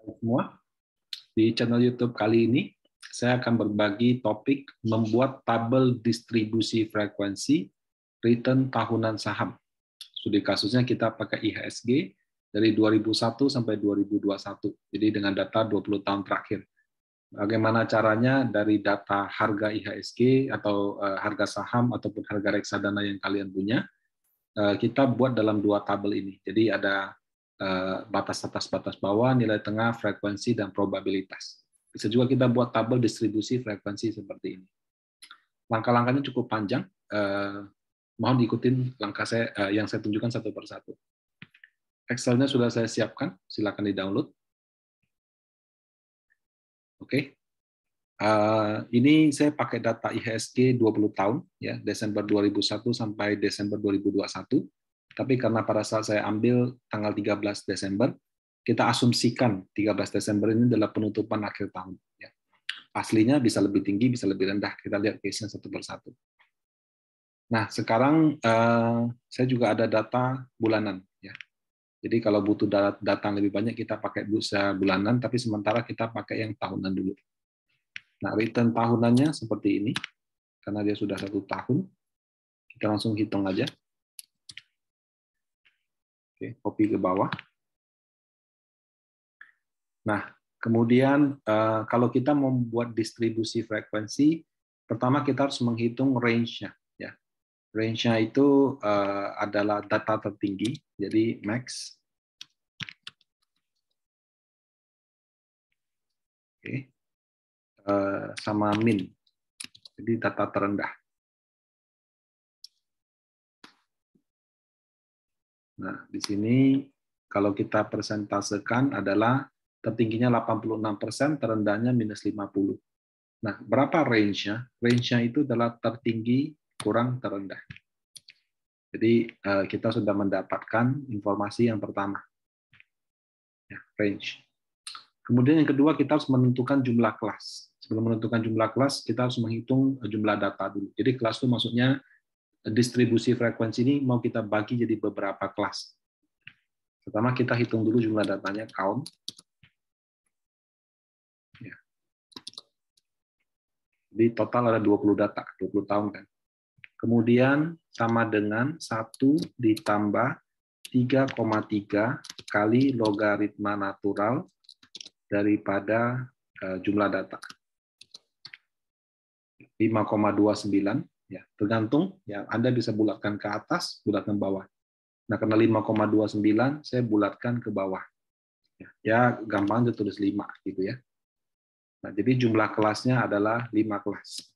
Semua di channel YouTube kali ini saya akan berbagi topik membuat tabel distribusi frekuensi return tahunan saham. Studi kasusnya kita pakai IHSG dari 2001 sampai 2021. Jadi dengan data 20 tahun terakhir. Bagaimana caranya dari data harga IHSG atau harga saham ataupun harga reksadana yang kalian punya, kita buat dalam dua tabel ini. Jadi ada batas atas, batas bawah, nilai tengah, frekuensi, dan probabilitas. Bisa juga kita buat tabel distribusi frekuensi seperti ini. Langkah-langkahnya cukup panjang. Mohon diikutin langkah saya yang saya tunjukkan satu persatu. Excel-nya sudah saya siapkan, silakan di-download. Oke. Ini saya pakai data IHSG 20 tahun, ya, Desember 2001 sampai Desember 2021. Tapi karena pada saat saya ambil tanggal 13 Desember, kita asumsikan 13 Desember ini adalah penutupan akhir tahun. Ya. Aslinya bisa lebih tinggi, bisa lebih rendah. Kita lihat case-nya satu persatu. Nah, sekarang saya juga ada data bulanan. Ya. Jadi kalau butuh data yang lebih banyak, kita pakai bursa bulanan, tapi sementara kita pakai yang tahunan dulu. Nah, return tahunannya seperti ini, karena dia sudah 1 tahun. Kita langsung hitung aja. Oke, copy ke bawah. Nah, kemudian kalau kita membuat distribusi frekuensi, pertama kita harus menghitung range-nya. Range-nya itu adalah data tertinggi, jadi max. Oke. Sama min, jadi data terendah. Nah, di sini kalau kita persentasekan adalah tertingginya 86%, terendahnya minus 50%. Nah, berapa range-nya? Range-nya itu adalah tertinggi kurang terendah. Jadi kita sudah mendapatkan informasi yang pertama, ya, range. Kemudian yang kedua kita harus menentukan jumlah kelas. Sebelum menentukan jumlah kelas, kita harus menghitung jumlah data dulu. Jadi kelas itu maksudnya distribusi frekuensi ini mau kita bagi jadi beberapa kelas. Pertama kita hitung dulu jumlah datanya, count. Ya. Jadi total ada 20 data, 20 tahun kan. Kemudian sama dengan 1 ditambah 3,3 kali logaritma natural daripada jumlah data. 5,29, ya, tergantung, ya, Anda bisa bulatkan ke atas, bulatkan bawah. Nah, karena 5,29, saya bulatkan ke bawah. Ya, gampang aja tulis 5, gitu ya. Nah, jadi jumlah kelasnya adalah 5 kelas.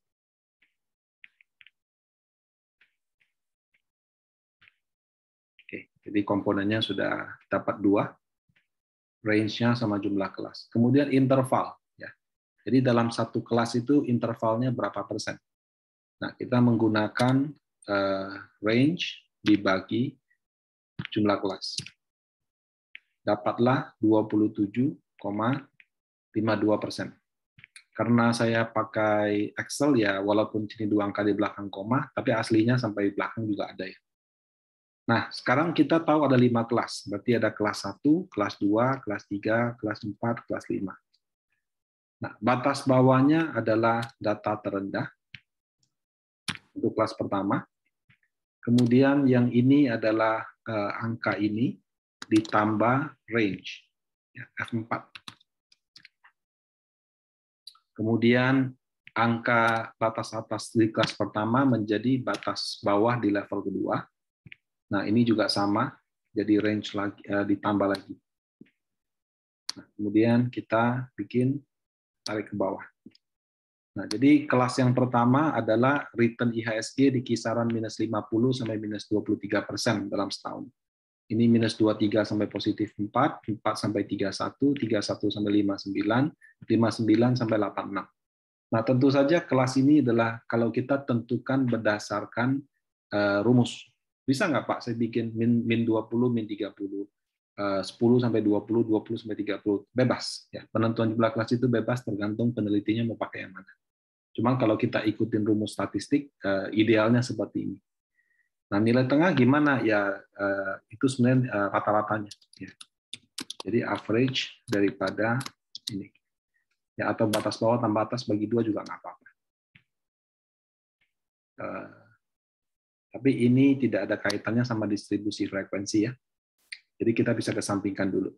Oke, jadi komponennya sudah dapat 2, range-nya sama jumlah kelas. Kemudian interval. Ya. Jadi dalam satu kelas itu intervalnya berapa persen. Nah, kita menggunakan range dibagi jumlah kelas. Dapatlah 27,52%. Karena saya pakai Excel, ya walaupun ini 2 angka di belakang koma, tapi aslinya sampai belakang juga ada ya. Nah, sekarang kita tahu ada 5 kelas. Berarti ada kelas 1, kelas 2, kelas 3, kelas 4, kelas 5. Nah, batas bawahnya adalah data terendah untuk kelas pertama. Kemudian yang ini adalah angka ini ditambah range, ya, F4. Kemudian angka batas atas di kelas pertama menjadi batas bawah di level kedua. Nah, ini juga sama, jadi range lagi, ditambah lagi. Nah, kemudian kita bikin tarik ke bawah. Nah, jadi kelas yang pertama adalah return IHSG di kisaran minus 50 sampai minus 23% dalam setahun. Ini minus 23 sampai positif 4, 4 sampai 31, 31 sampai 59, 59 sampai 86. Nah, tentu saja kelas ini adalah kalau kita tentukan berdasarkan rumus. Bisa nggak Pak, saya bikin min 20, min 30, 10 sampai 20, 20 sampai 30, bebas. Ya, penentuan jumlah kelas itu bebas, tergantung penelitinya mau pakai yang mana. Cuma kalau kita ikutin rumus statistik, idealnya seperti ini. Nah, nilai tengah gimana? Ya, itu sebenarnya rata-ratanya. Ya. Jadi average daripada ini. Ya, atau batas bawah tambah atas bagi 2 juga nggak apa-apa. Tapi ini tidak ada kaitannya sama distribusi frekuensi ya. Jadi kita bisa kesampingkan dulu.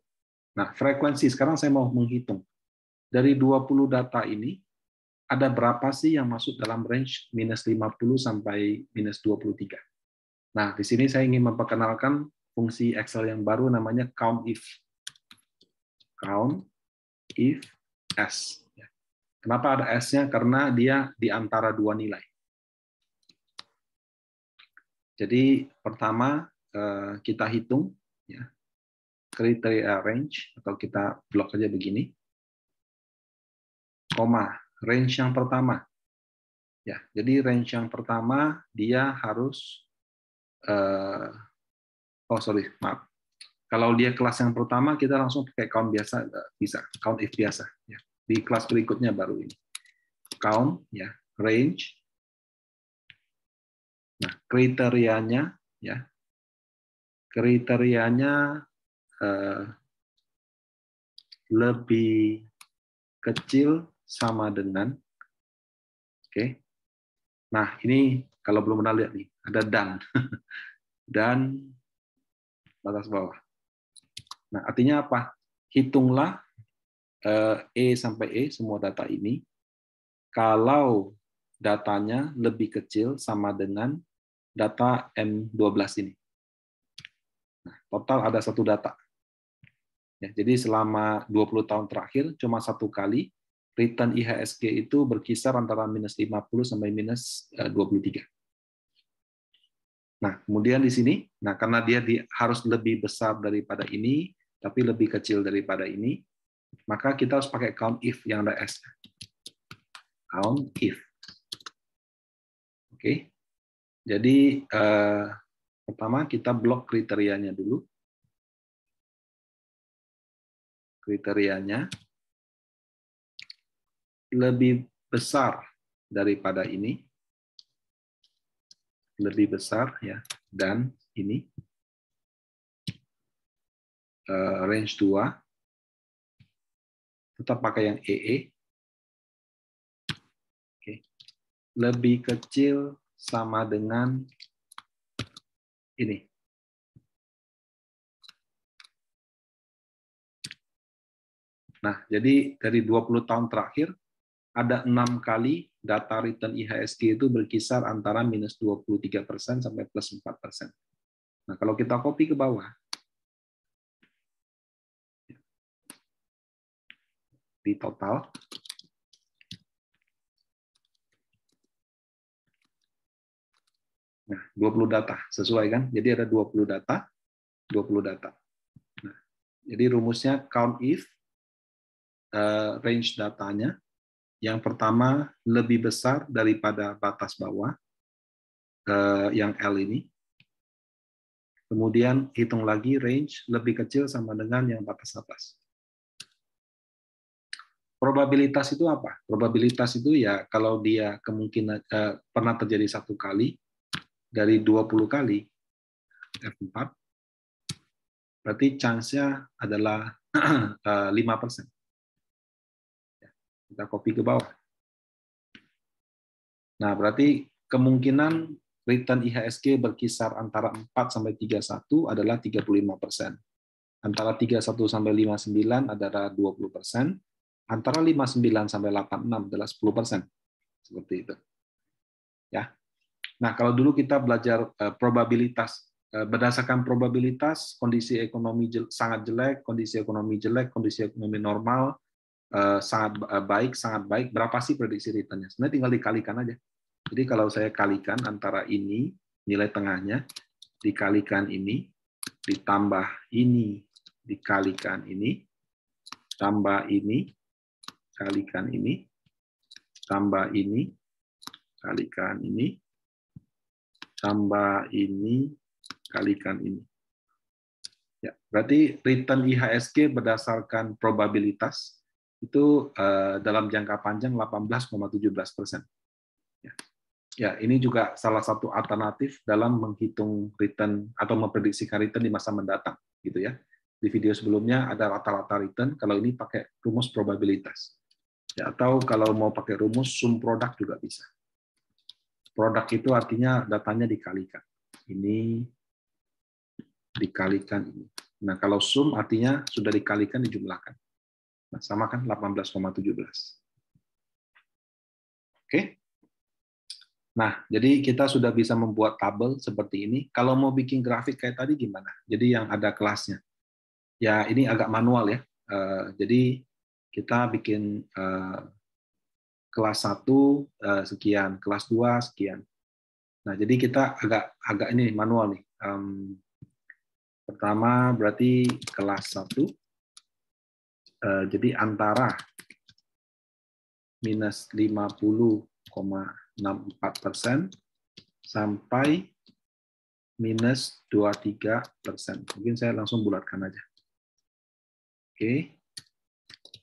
Nah, frekuensi sekarang saya mau menghitung. Dari 20 data ini, ada berapa sih yang masuk dalam range minus 50 sampai minus 23? Nah, di sini saya ingin memperkenalkan fungsi Excel yang baru namanya count if. Count if S. Kenapa ada S-nya? Karena dia di antara dua nilai. Jadi pertama kita hitung ya, kriteria range, atau kita blok aja begini, koma, range yang pertama. Ya, jadi range yang pertama dia harus maaf. Kalau dia kelas yang pertama kita langsung pakai count biasa, bisa count if biasa. Ya. Di kelas berikutnya baru ini count ya, range. Nah, kriterianya ya, kriterianya lebih kecil sama dengan, oke. Nah, ini kalau belum pernah lihat nih, ada dan batas bawah. Nah, artinya apa? Hitunglah E sampai E semua data ini. Kalau datanya lebih kecil sama dengan data M12 ini. Nah, total ada satu data. Ya, jadi selama 20 tahun terakhir cuma satu kali return IHSG itu berkisar antara minus 50 sampai minus 23. Nah, kemudian di sini, nah karena dia harus lebih besar daripada ini, tapi lebih kecil daripada ini, maka kita harus pakai count if yang ada S. Count if. Oke. Jadi pertama kita blok kriterianya dulu. Kriterianya lebih besar daripada ini, lebih besar ya, dan ini range 2, tetap pakai yang EE. Oke. Lebih kecil sama dengan ini. Nah, jadi dari 20 tahun terakhir ada 6 kali data return IHSG itu berkisar antara minus 23% sampai plus 4%. Nah, kalau kita copy ke bawah, di total, nah 20 data, sesuai kan? Jadi ada 20 data, 20 data. Nah, jadi rumusnya count if, range datanya, yang pertama lebih besar daripada batas bawah, yang L ini. Kemudian hitung lagi range lebih kecil sama dengan yang batas atas. Probabilitas itu apa? Probabilitas itu ya kalau dia kemungkinan pernah terjadi satu kali dari 20 kali F4, berarti chance-nya adalah 5%. Kita copy ke bawah. Nah, berarti kemungkinan return IHSG berkisar antara 4 sampai 31 adalah 35%. Antara 31 sampai 59 adalah 20%. Antara 59 sampai 86 adalah 10%. Seperti itu. Ya. Nah, kalau dulu kita belajar probabilitas, berdasarkan probabilitas kondisi ekonomi sangat jelek, kondisi ekonomi jelek, kondisi ekonomi normal, sangat baik, berapa sih prediksi return-nya? Sebenarnya tinggal dikalikan aja. Jadi kalau saya kalikan antara ini, nilai tengahnya, dikalikan ini, ditambah ini, dikalikan ini, tambah ini, kalikan ini, tambah ini, kalikan ini, tambah ini, kalikan ini. Ya, berarti return IHSG berdasarkan probabilitas itu dalam jangka panjang 18,17%. Ya, ini juga salah satu alternatif dalam menghitung return atau memprediksikan return di masa mendatang, gitu ya. Di video sebelumnya ada rata-rata return, kalau ini pakai rumus probabilitas. Ya, atau kalau mau pakai rumus sum produk juga bisa. Produk itu artinya datanya dikalikan. Ini dikalikan ini. Nah, kalau sum artinya sudah dikalikan dijumlahkan. Nah, sama kan 18,17. Oke. Nah, jadi kita sudah bisa membuat tabel seperti ini. Kalau mau bikin grafik kayak tadi gimana? Jadi yang ada kelasnya. Ya, ini agak manual ya. Jadi kita bikin kelas 1 sekian, kelas 2 sekian. Nah, jadi kita agak ini manual nih. Pertama berarti kelas 1. Jadi antara minus 50,64% sampai minus 23%. Mungkin saya langsung bulatkan aja. Oke.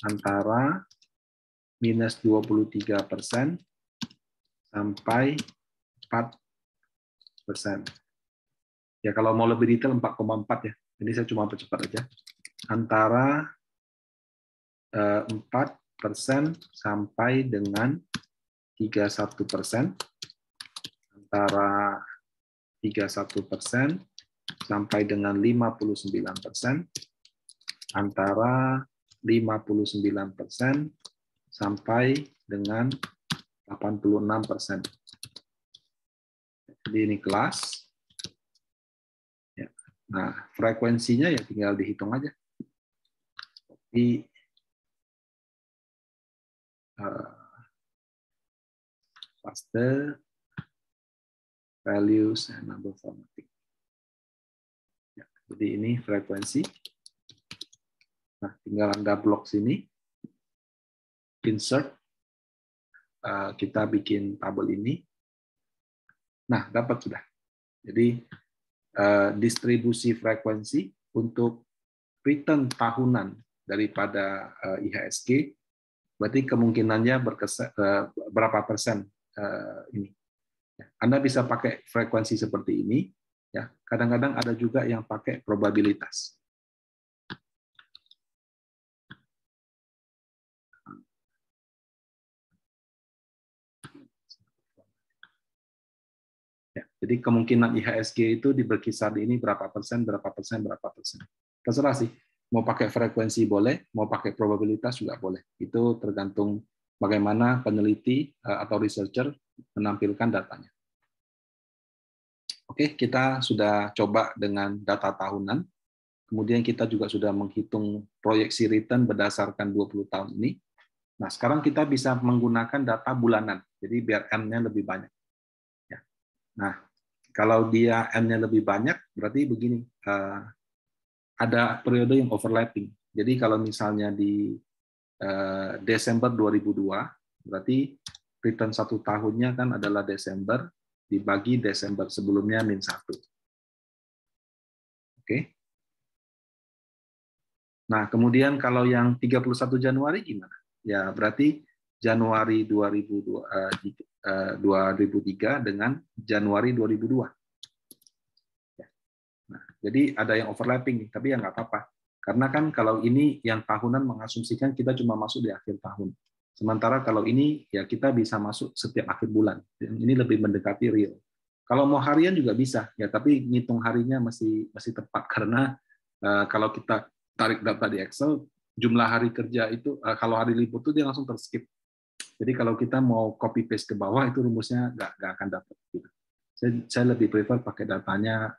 Antara minus 23% sampai 4%. Ya, kalau mau lebih detail 4,4 ya. Ini saya cuma percepat aja. Antara 4% sampai dengan 31%. Antara 31% sampai dengan 59%. Antara 59% sampai dengan 86%. Jadi ini kelas. Ya. Nah, frekuensinya ya tinggal dihitung aja. Di paste values and number formatting. Ya, jadi ini frekuensi. Nah, tinggal Anda blok sini, insert, kita bikin tabel ini. Nah, dapat sudah. Jadi distribusi frekuensi untuk return tahunan daripada IHSG, berarti kemungkinannya berapa persen ini. Anda bisa pakai frekuensi seperti ini. Ya, kadang-kadang ada juga yang pakai probabilitas. Ya, jadi kemungkinan IHSG itu berkisar di ini berapa persen, berapa persen, berapa persen. Terserah sih. Mau pakai frekuensi boleh, mau pakai probabilitas juga boleh. Itu tergantung bagaimana peneliti atau researcher menampilkan datanya. Oke, kita sudah coba dengan data tahunan. Kemudian kita juga sudah menghitung proyeksi return berdasarkan 20 tahun ini. Nah, sekarang kita bisa menggunakan data bulanan. Jadi biar N-nya lebih banyak. Ya. Nah, kalau dia N-nya lebih banyak, berarti begini, ada periode yang overlapping. Jadi kalau misalnya di Desember 2002, berarti return 1 tahunnya kan adalah Desember, dibagi Desember sebelumnya -1. Oke. Nah, kemudian kalau yang 31 Januari gimana? Ya, berarti Januari 2003 dengan Januari 2002. Nah, jadi ada yang overlapping, tapi ya nggak apa-apa. Karena kan kalau ini yang tahunan mengasumsikan kita cuma masuk di akhir tahun. Sementara kalau ini ya kita bisa masuk setiap akhir bulan. Ini lebih mendekati real. Kalau mau harian juga bisa, ya tapi ngitung harinya masih tepat karena kalau kita tarik data di Excel, jumlah hari kerja itu kalau hari libur itu dia langsung terskip. Jadi kalau kita mau copy paste ke bawah itu rumusnya nggak akan dapat. Gitu. Saya lebih prefer pakai datanya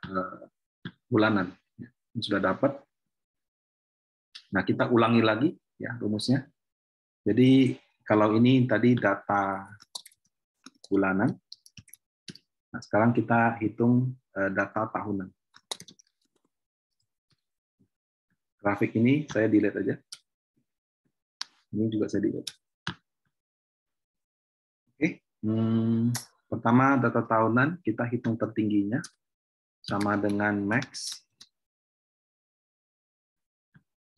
bulanan. Sudah dapat. Nah, kita ulangi lagi ya rumusnya. Jadi kalau ini tadi data bulanan. Nah, sekarang kita hitung data tahunan. Grafik ini saya delete aja. Ini juga saya delete. Oke. Pertama data tahunan kita hitung tertingginya sama dengan max.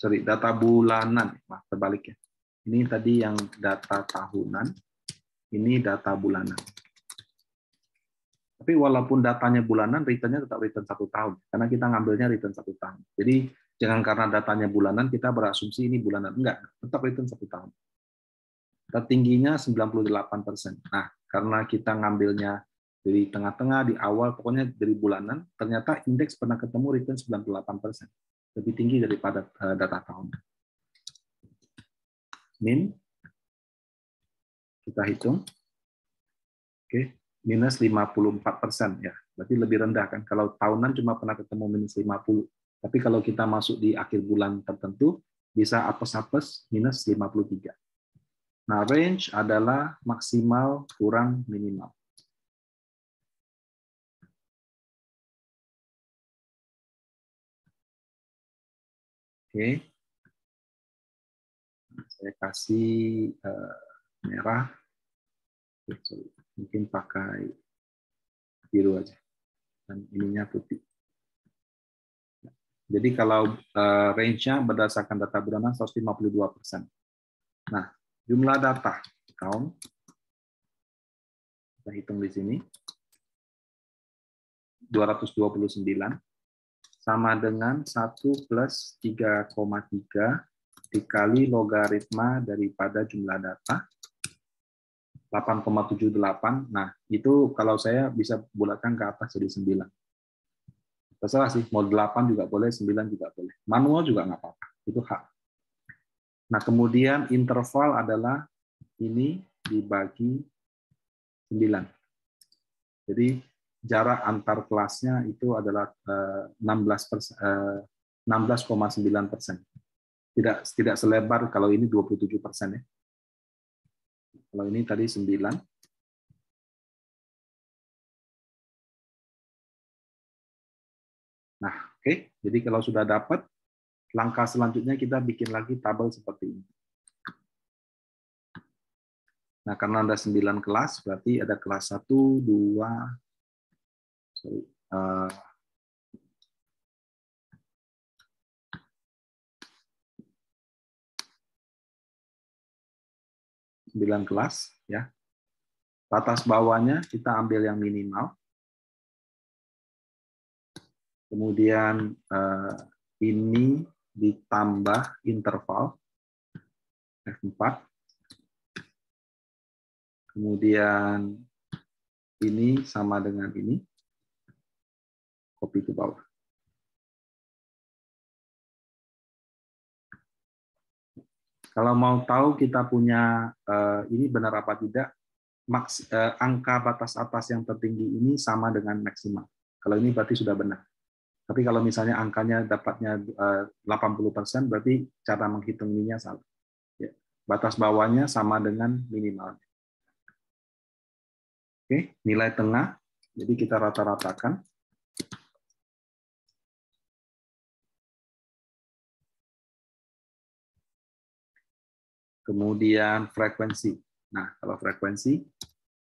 Sorry, data bulanan, maaf terbalik ya. Ini tadi yang data tahunan, ini data bulanan. Tapi walaupun datanya bulanan, return-nya tetap return 1 tahun, karena kita ngambilnya return 1 tahun. Jadi Jangan karena datanya bulanan kita berasumsi ini bulanan. Enggak, tetap return 1 tahun. Tertingginya 98%. Nah, karena kita ngambilnya dari tengah-tengah, di awal, pokoknya dari bulanan, ternyata indeks pernah ketemu return 98%. Lebih tinggi daripada data tahun. Min, kita hitung. Oke, minus 54% ya. Berarti lebih rendah kan. Kalau tahunan cuma pernah ketemu minus 50. Tapi kalau kita masuk di akhir bulan tertentu, bisa apes-apes minus 53. Nah, range adalah maksimal kurang minimal. Oke. Saya kasih merah. Mungkin pakai biru aja. Dan ininya putih. Jadi kalau range-nya berdasarkan data bulanan 152%. Nah, jumlah data count kita hitung di sini 229 sama dengan 1 plus 3,3 dikali logaritma daripada jumlah data 8,78. Nah, itu kalau saya bisa bulatkan ke atas jadi 9. Terserah sih, mau 8 juga boleh, 9 juga boleh. Manual juga nggak apa-apa, itu hak. Nah, kemudian interval adalah ini dibagi 9. Jadi jarak antar kelasnya itu adalah 16,9%. Tidak selebar kalau ini 27% ya. Kalau ini tadi 9. Nah, oke. Jadi kalau sudah dapat, langkah selanjutnya kita bikin lagi tabel seperti ini. Nah, karena ada 9 kelas, berarti ada kelas 1, 2, 9 kelas. Ya. Batas bawahnya kita ambil yang minimal. Kemudian ini ditambah interval F4. Kemudian ini sama dengan ini. Copy ke bawah. Kalau mau tahu kita punya ini benar apa tidak, angka batas atas yang tertinggi ini sama dengan maksimal. Kalau ini berarti sudah benar. Tapi kalau misalnya angkanya dapatnya 80%, berarti cara menghitung ininya salah. Ya. Batas bawahnya sama dengan minimal. Oke, nilai tengah. Jadi kita rata-ratakan. Kemudian frekuensi. Nah, kalau frekuensi,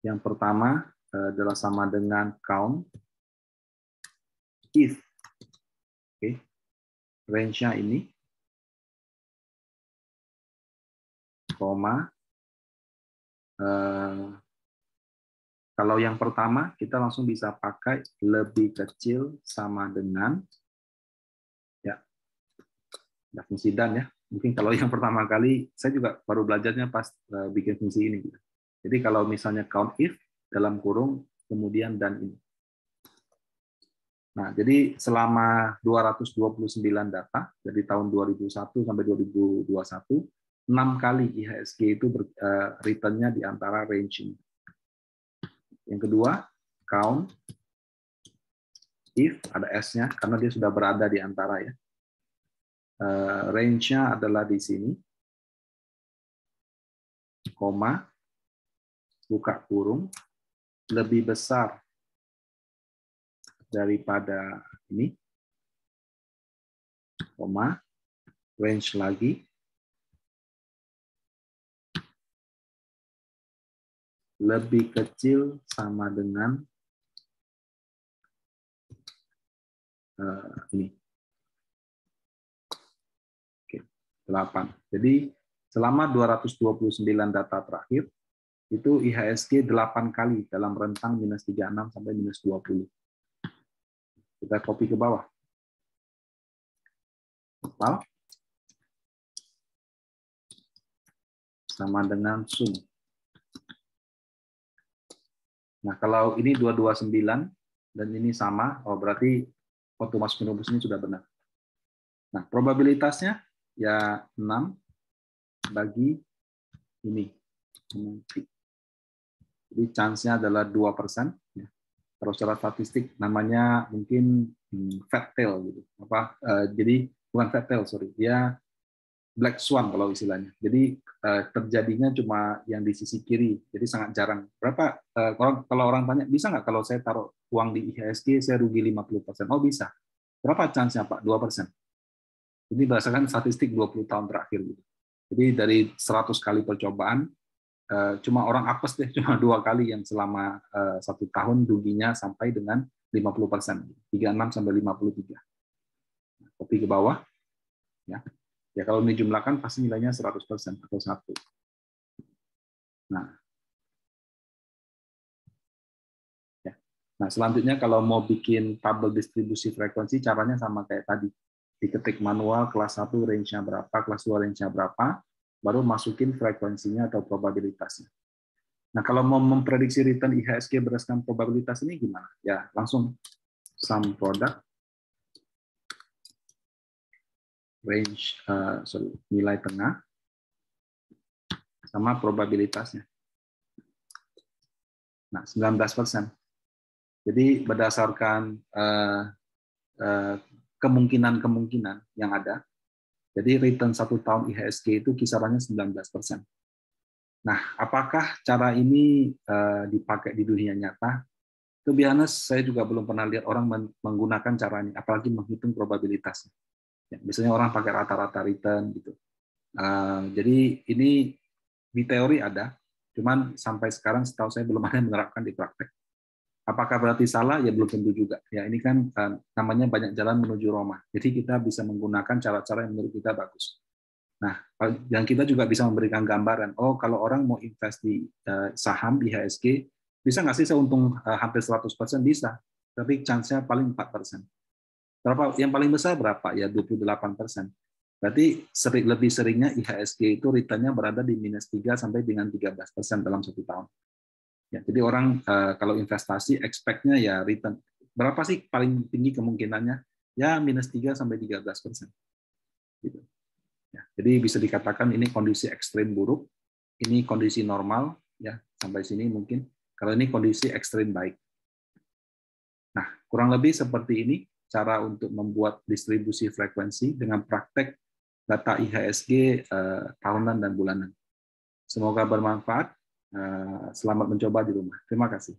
yang pertama adalah sama dengan count if. Oke, range-nya ini, koma. Kalau yang pertama, kita langsung bisa pakai lebih kecil sama dengan, ya, ada fungsi dan ya. Mungkin kalau yang pertama kali, saya juga baru belajarnya pas bikin fungsi ini. Jadi kalau misalnya count if, dalam kurung, kemudian dan ini. Nah, jadi selama 229 data, dari tahun 2001 sampai 2021, 6 kali IHSG itu return-nya di antara range ini. Yang kedua, count if, ada S-nya, karena dia sudah berada di antara ya. Range-nya adalah di sini, koma, buka kurung, lebih besar daripada ini, koma, range lagi, lebih kecil sama dengan ini. Oke, 8. Jadi selama 229 data terakhir, itu IHSG 8 kali dalam rentang minus 36 sampai minus 20. Kita copy ke bawah. total sama dengan sum. Nah, kalau ini 229 dan ini sama, oh berarti waktu masuk rumus ini sudah benar. Nah, probabilitasnya ya 6 bagi ini. Jadi chance-nya adalah 2%. Kalau secara statistik namanya mungkin fat tail gitu. Jadi bukan fat tail, sorry. Dia black swan kalau istilahnya. Jadi terjadinya cuma yang di sisi kiri. Jadi sangat jarang. Berapa kalau orang tanya, bisa nggak kalau saya taruh uang di IHSG saya rugi 50%? Oh, bisa. Berapa chance-nya, Pak? 2%. Ini berdasarkan statistik 20 tahun terakhir gitu. Jadi dari 100 kali percobaan cuma orang apes deh, cuma 2 kali yang selama 1 tahun ruginya sampai dengan 50%, 36 sampai 53. Kopi ke bawah, ya. Ya kalau dijumlahkan pasti nilainya 100% atau 1. Nah, ya. Nah selanjutnya kalau mau bikin tabel distribusi frekuensi, caranya sama kayak tadi. Diketik manual kelas 1 range-nya berapa, kelas 2 range-nya berapa, baru masukin frekuensinya atau probabilitasnya. Nah, kalau mau memprediksi return IHSG berdasarkan probabilitas ini gimana? Ya, langsung sum product range nilai tengah sama probabilitasnya. Nah, 19%. Jadi berdasarkan kemungkinan-kemungkinan yang ada, jadi return 1 tahun IHSG itu kisarannya 19%. Nah, apakah cara ini dipakai di dunia nyata? To be honest, saya juga belum pernah lihat orang menggunakan cara ini, apalagi menghitung probabilitasnya. Ya, biasanya orang pakai rata-rata return gitu. Jadi ini di teori ada, cuman sampai sekarang setahu saya belum ada yang menerapkan di praktek. Apakah berarti salah? Ya belum tentu juga. Ya ini kan namanya banyak jalan menuju Roma. Jadi kita bisa menggunakan cara-cara yang menurut kita bagus. Nah, dan kita juga bisa memberikan gambaran. Oh, kalau orang mau invest di saham IHSG, bisa nggak sih saya untung hampir 100%? Bisa. Tapi chance-nya paling 4%. Berapa? Yang paling besar berapa? Ya 28%. Berarti lebih seringnya IHSG itu return-nya berada di -3 sampai dengan 13% dalam 1 tahun. Ya, jadi orang kalau investasi expect-nya ya return. Berapa sih paling tinggi kemungkinannya? Ya -3 sampai 13%. Gitu. Ya, jadi bisa dikatakan ini kondisi ekstrim buruk, ini kondisi normal, ya sampai sini mungkin. Kalau ini kondisi ekstrim baik. Nah, kurang lebih seperti ini cara untuk membuat distribusi frekuensi dengan praktek data IHSG tahunan dan bulanan. Semoga bermanfaat. Selamat mencoba di rumah. Terima kasih.